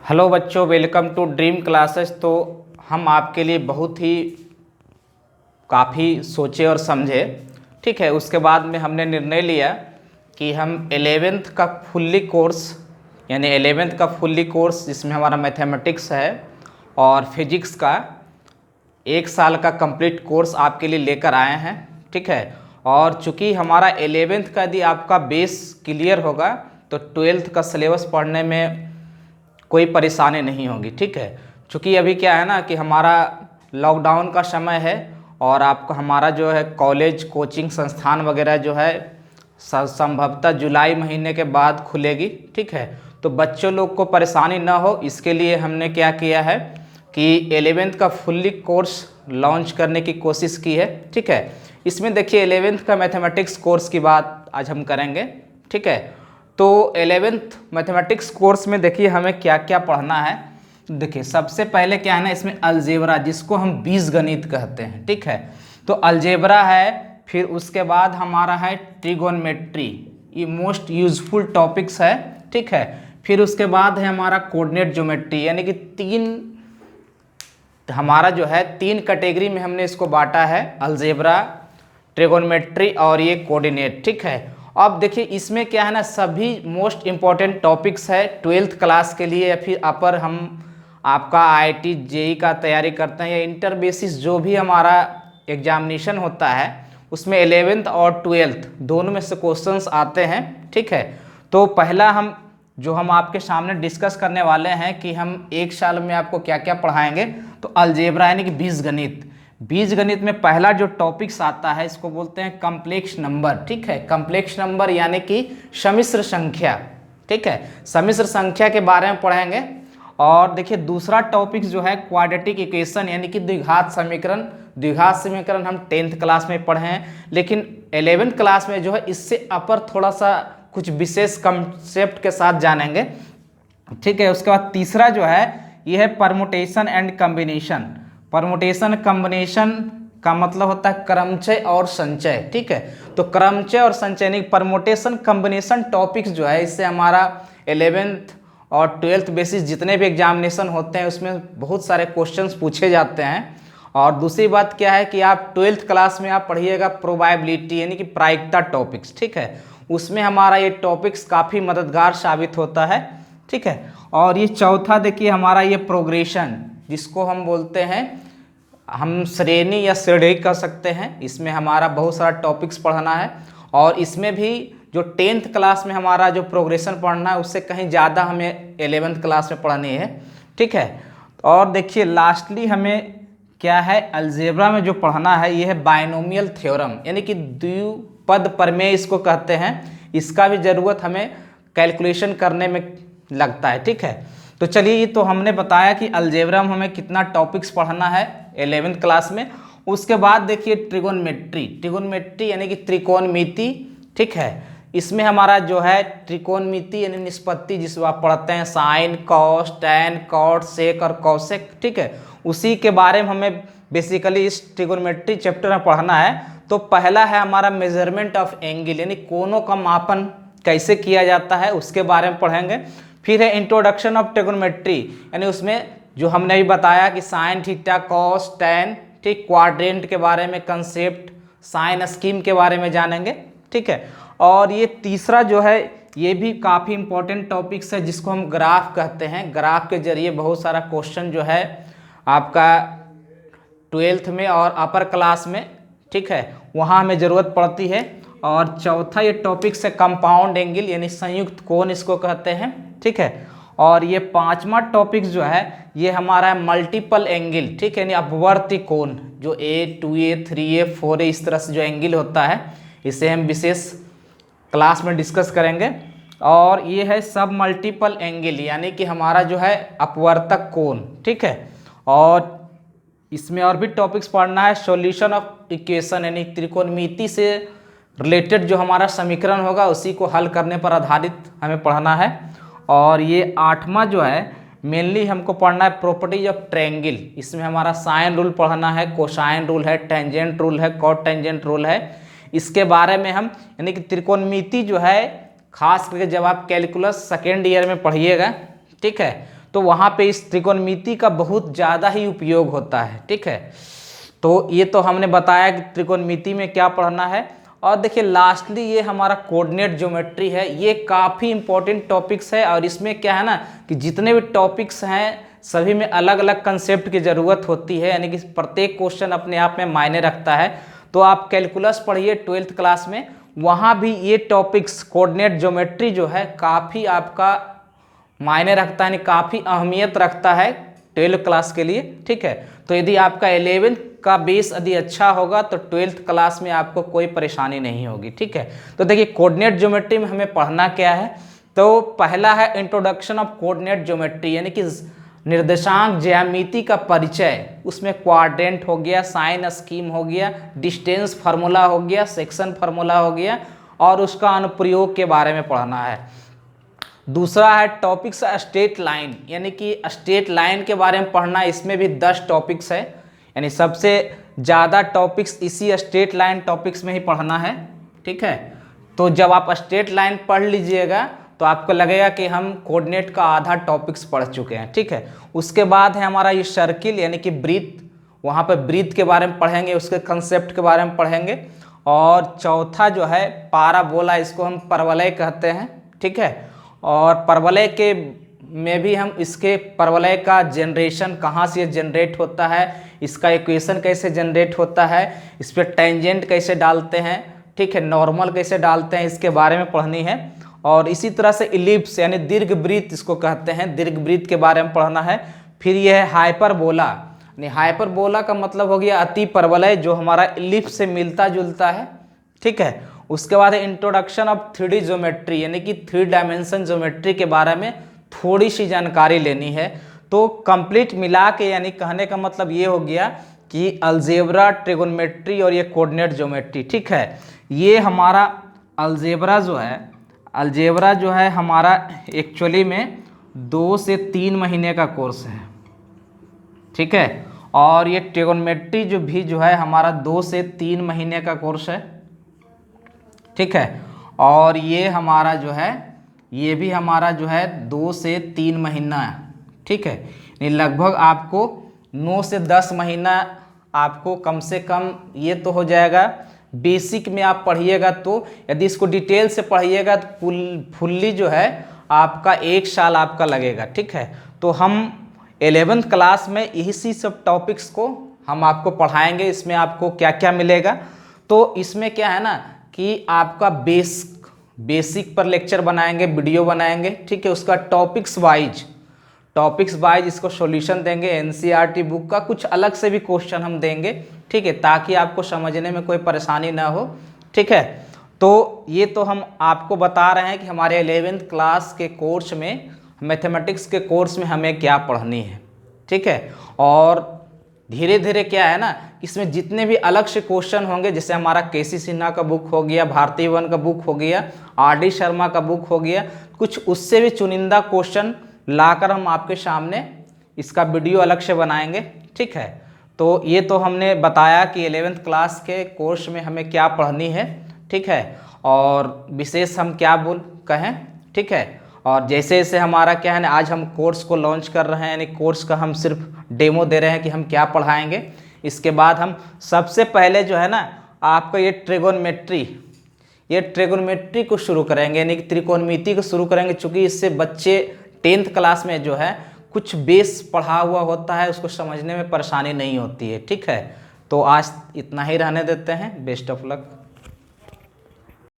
Hello बच्चों, welcome to dream classes. तो हम आपके लिए बहुत ही काफ़ी सोचे और समझे, ठीक है। उसके बाद में हमने निर्णय लिया कि हम 11th का फुल्ली कोर्स यानी 11th का फुल्ली कोर्स जिसमें हमारा मैथमेटिक्स है और फिजिक्स का 1 साल का कंप्लीट कोर्स आपके लिए लेकर आए हैं, ठीक है। और चूंकि हमारा 11th का यदि आपका बेस क्लियर होगा तो 12th का सिलेबस पढ़ने में कोई परेशानी नहीं होगी, ठीक है। चूँकि अभी क्या है ना कि हमारा लॉकडाउन का समय है और आपको हमारा जो है कॉलेज कोचिंग संस्थान वगैरह जो है संभवतः जुलाई महीने के बाद खुलेगी, ठीक है। तो बच्चों लोग को परेशानी ना हो इसके लिए हमने क्या किया है कि 11th का फुल्ली कोर्स लॉन्च करने की कोशिश की है, ठीक है। इसमें देखिए 11th का मैथमेटिक्स कोर्स की बात आज हम करेंगे, ठीक है। तो 11th मैथमेटिक्स कोर्स में देखिए हमें क्या क्या पढ़ना है। देखिए सबसे पहले क्या है ना, इसमें अलजेब्रा जिसको हम बीजगणित कहते हैं, ठीक है। तो अलजेब्रा है, फिर उसके बाद हमारा है ट्रिगोनमेट्री, ये मोस्ट यूजफुल टॉपिक्स है, ठीक है। फिर उसके बाद है हमारा कोऑर्डिनेट ज्योमेट्री, यानी कि हमारा जो है 3 कैटेगरी में हमने इसको बांटा है, अलजेब्रा, ट्रिगोनमेट्री और ये कोऑर्डिनेट, ठीक है। अब देखिए इसमें क्या है ना, सभी मोस्ट इम्पॉर्टेंट टॉपिक्स है 12th क्लास के लिए, या फिर अपर हम आपका आईआईटी जेई का तैयारी करते हैं या इंटर बेसिस जो भी हमारा एग्जामिनेशन होता है उसमें 11th और 12th दोनों में से क्वेश्चंस आते हैं, ठीक है। तो पहला हम आपके सामने डिस्कस करने वाले हैं कि हम 1 साल में आपको क्या क्या पढ़ाएंगे। तो अलजेब्रा यानी कि बीजगणित में पहला जो टॉपिक्स आता है इसको बोलते हैं कॉम्प्लेक्स नंबर, ठीक है। कॉम्प्लेक्स नंबर यानी कि सम्मिश्र संख्या, ठीक है। सम्मिश्र संख्या के बारे में पढ़ेंगे। और देखिए दूसरा टॉपिक जो है क्वाड्रेटिक इक्वेशन यानी कि द्विघात समीकरण हम 10th क्लास में पढ़े हैं, लेकिन 11th क्लास में जो है इससे अपर थोड़ा सा कुछ विशेष कंसेप्ट के साथ जानेंगे, ठीक है। उसके बाद तीसरा जो है यह है permutation and combination. Permutation combination का मतलब होता है क्रमचय और संचय, ठीक है। तो क्रमचय और संचय नहीं, परमुटेशन कॉम्बिनेशन टॉपिक्स जो है इससे हमारा 11th और 12th बेसिस जितने भी एग्जामिनेशन होते हैं उसमें बहुत सारे क्वेश्चंस पूछे जाते हैं। और दूसरी बात क्या है कि आप 12th क्लास में आप पढ़िएगा प्रोबेबिलिटी यानी कि प्रायिकता टॉपिक्स, ठीक है। उसमें हमारा ये टॉपिक्स काफ़ी मददगार साबित होता है, ठीक है। और ये चौथा देखिए हमारा ये प्रोग्रेशन जिसको हम बोलते हैं, हम श्रेणी या श्रेणी कह सकते हैं, इसमें हमारा बहुत सारा टॉपिक्स पढ़ना है। और इसमें भी जो 10th क्लास में हमारा जो प्रोग्रेशन पढ़ना है उससे कहीं ज़्यादा हमें 11th क्लास में पढ़नी है, ठीक है। और देखिए लास्टली हमें क्या है अलजेब्रा में जो पढ़ना है ये है बायनोमियल थ्योरम यानी कि द्विपद प्रमेय इसको कहते हैं। इसका भी ज़रूरत हमें कैलकुलेशन करने में लगता है, ठीक है। तो चलिए ये तो हमने बताया कि अलजेब्रा में हमें कितना टॉपिक्स पढ़ना है 11th क्लास में। उसके बाद देखिए ट्रिगोनमेट्री यानी कि त्रिकोणमिति, ठीक है। इसमें हमारा जो है त्रिकोणमिति यानी निष्पत्ति जिसको आप पढ़ते हैं sine cos tan cot sec और कॉसेक, ठीक है। उसी के बारे में हमें बेसिकली इस ट्रिगोनमेट्री चैप्टर में पढ़ना है। तो पहला है हमारा मेजरमेंट ऑफ एंगल यानी कोणों का मापन कैसे किया जाता है उसके बारे में पढ़ेंगे। फिर है इंट्रोडक्शन ऑफ ट्रिगोनमेट्री यानी उसमें जो हमने अभी बताया कि साइन थीटा कॉस टैन, ठीक, क्वाड्रेंट के बारे में कंसेप्ट, साइन स्कीम के बारे में जानेंगे, ठीक है। और ये तीसरा जो है ये भी काफ़ी इंपॉर्टेंट टॉपिक्स है जिसको हम ग्राफ कहते हैं। ग्राफ के जरिए बहुत सारा क्वेश्चन जो है आपका 12th में और अपर क्लास में, ठीक है, वहाँ हमें ज़रूरत पड़ती है। और चौथा ये टॉपिक्स है कंपाउंड एंगल यानी संयुक्त कोण इसको कहते हैं, ठीक है। और ये पांचवा टॉपिक जो है ये हमारा है मल्टीपल एंगल, ठीक है, यानी अपवर्ती कोण जो A 2A 3A 4A इस तरह से जो एंगल होता है इसे हम विशेष क्लास में डिस्कस करेंगे। और ये है सब मल्टीपल एंगल यानी कि हमारा जो है अपवर्तक कोण, ठीक है। और इसमें और भी टॉपिक्स पढ़ना है सॉल्यूशन ऑफ इक्वेशन यानी त्रिकोणमिति से रिलेटेड जो हमारा समीकरण होगा उसी को हल करने पर आधारित हमें पढ़ना है। और ये 8वां जो है मेनली हमको पढ़ना है प्रॉपर्टीज ऑफ ट्रायंगल। इसमें हमारा साइन रूल पढ़ना है, कोसाइन रूल है, टेंजेंट रूल है, कॉट टेंजेंट रूल है। इसके बारे में हम यानी कि त्रिकोणमिति जो है खास करके जब आप कैलकुलस सेकेंड ईयर में पढ़िएगा, ठीक है, तो वहाँ पे इस त्रिकोणमिति का बहुत ज़्यादा ही उपयोग होता है। ठीक है, तो ये तो हमने बताया कि त्रिकोणमिति में क्या पढ़ना है। और देखिए लास्टली ये हमारा कोऑर्डिनेट ज्योमेट्री है, ये काफ़ी इंपॉर्टेंट टॉपिक्स है। और इसमें क्या है ना कि जितने भी टॉपिक्स हैं सभी में अलग अलग कंसेप्ट की ज़रूरत होती है, यानी कि प्रत्येक क्वेश्चन अपने आप में मायने रखता है। तो आप कैलकुलस पढ़िए 12th क्लास में, वहाँ भी ये टॉपिक्स कोऑर्डिनेट ज्योमेट्री जो है काफ़ी आपका मायने रखता है, यानी काफ़ी अहमियत रखता है 12th क्लास के लिए। ठीक है, तो यदि आपका 11th का बेस यदि अच्छा होगा तो 12th क्लास में आपको कोई परेशानी नहीं होगी। ठीक है, तो देखिए कोऑर्डिनेट ज्योमेट्री में हमें पढ़ना क्या है, तो पहला है इंट्रोडक्शन ऑफ कोऑर्डिनेट ज्योमेट्री, यानी कि निर्देशांक ज्यामिति का परिचय। उसमें क्वाड्रेंट हो गया, साइन स्कीम हो गया, डिस्टेंस फार्मूला हो गया, सेक्शन फार्मूला हो गया, और उसका अनुप्रयोग के बारे में पढ़ना है। दूसरा है टॉपिक्स स्ट्रेट लाइन, यानी कि स्ट्रेट लाइन के बारे में पढ़ना। इसमें भी 10 टॉपिक्स है, यानी सबसे ज़्यादा टॉपिक्स इसी स्ट्रेट लाइन टॉपिक्स में ही पढ़ना है। ठीक है, तो जब आप स्ट्रेट लाइन पढ़ लीजिएगा तो आपको लगेगा कि हम कोऑर्डिनेट का आधा टॉपिक्स पढ़ चुके हैं। ठीक है, उसके बाद है हमारा ये सर्किल, यानी कि ब्रीथ, वहाँ पर ब्रीथ के बारे में पढ़ेंगे, उसके कंसेप्ट के बारे में पढ़ेंगे। और चौथा जो है पाराबोला, इसको हम परवलय कहते हैं। ठीक है, और परवलय के में भी हम इसके परवलय का जनरेशन कहाँ से जनरेट होता है, इसका इक्वेशन कैसे जनरेट होता है, इस पर टेंजेंट कैसे डालते हैं, ठीक है, नॉर्मल कैसे डालते हैं, इसके बारे में पढ़नी है। और इसी तरह से इलिप्स यानी दीर्घ वृत्त इसको कहते हैं, दीर्घ वृत्त के बारे में पढ़ना है। फिर यह है हाइपरबोला, यानी हाइपरबोला का मतलब हो गया अति परवलय, जो हमारा इलिप्स से मिलता जुलता है। ठीक है, उसके बाद है इंट्रोडक्शन ऑफ 3D ज्योमेट्री, यानी कि 3 डायमेंशन ज्योमेट्री के बारे में थोड़ी सी जानकारी लेनी है। तो कंप्लीट मिला के यानी कहने का मतलब ये हो गया कि अलजेब्रा, ट्रिगोनोमेट्री और ये कोऑर्डिनेट ज्योमेट्री। ठीक है, ये हमारा अलजेब्रा जो है हमारा एक्चुअली में 2 से 3 महीने का कोर्स है। ठीक है, और ये ट्रिगोनोमेट्री जो है हमारा 2 से 3 महीने का कोर्स है। ठीक है, और ये हमारा जो है ये भी हमारा जो है 2 से 3 महीना है। ठीक है, लगभग आपको 9 से 10 महीना आपको कम से कम ये तो हो जाएगा। बेसिक में आप पढ़िएगा, तो यदि इसको डिटेल से पढ़िएगा तो फुल्ली जो है आपका 1 साल आपका लगेगा। ठीक है, तो हम 11th क्लास में इसी सब टॉपिक्स को हम आपको पढ़ाएंगे। इसमें आपको क्या क्या मिलेगा, तो इसमें क्या है ना कि आपका बेसिक पर लेक्चर बनाएंगे, वीडियो बनाएंगे। ठीक है, उसका टॉपिक्स वाइज इसको सॉल्यूशन देंगे। एनसीईआरटी बुक का कुछ अलग से भी क्वेश्चन हम देंगे। ठीक है, ताकि आपको समझने में कोई परेशानी ना हो। ठीक है, तो ये तो हम आपको बता रहे हैं कि हमारे 11th क्लास के कोर्स में, मैथमेटिक्स के कोर्स में हमें क्या पढ़नी है। ठीक है, और धीरे धीरे क्या है ना, इसमें जितने भी अलग से क्वेश्चन होंगे, जैसे हमारा केसी सिन्हा का बुक हो गया, भारती वन का बुक हो गया, आर.डी. शर्मा का बुक हो गया, कुछ उससे भी चुनिंदा क्वेश्चन लाकर हम आपके सामने इसका वीडियो अलग से बनाएंगे। ठीक है, तो ये तो हमने बताया कि 11th क्लास के कोर्स में हमें क्या पढ़नी है। ठीक है, और विशेष हम क्या कहें। ठीक है, और जैसे जैसे हमारा क्या है ना, आज हम कोर्स को लॉन्च कर रहे हैं, यानी कोर्स का हम सिर्फ डेमो दे रहे हैं कि हम क्या पढ़ाएंगे। इसके बाद हम सबसे पहले जो है ना आपका ये ट्रिगोनोमेट्री को शुरू करेंगे, यानी कि त्रिकोणमिति को शुरू करेंगे। चूँकि इससे बच्चे 10th क्लास में जो है कुछ बेस पढ़ा हुआ होता है, उसको समझने में परेशानी नहीं होती है। ठीक है, तो आज इतना ही रहने देते हैं। Best of luck.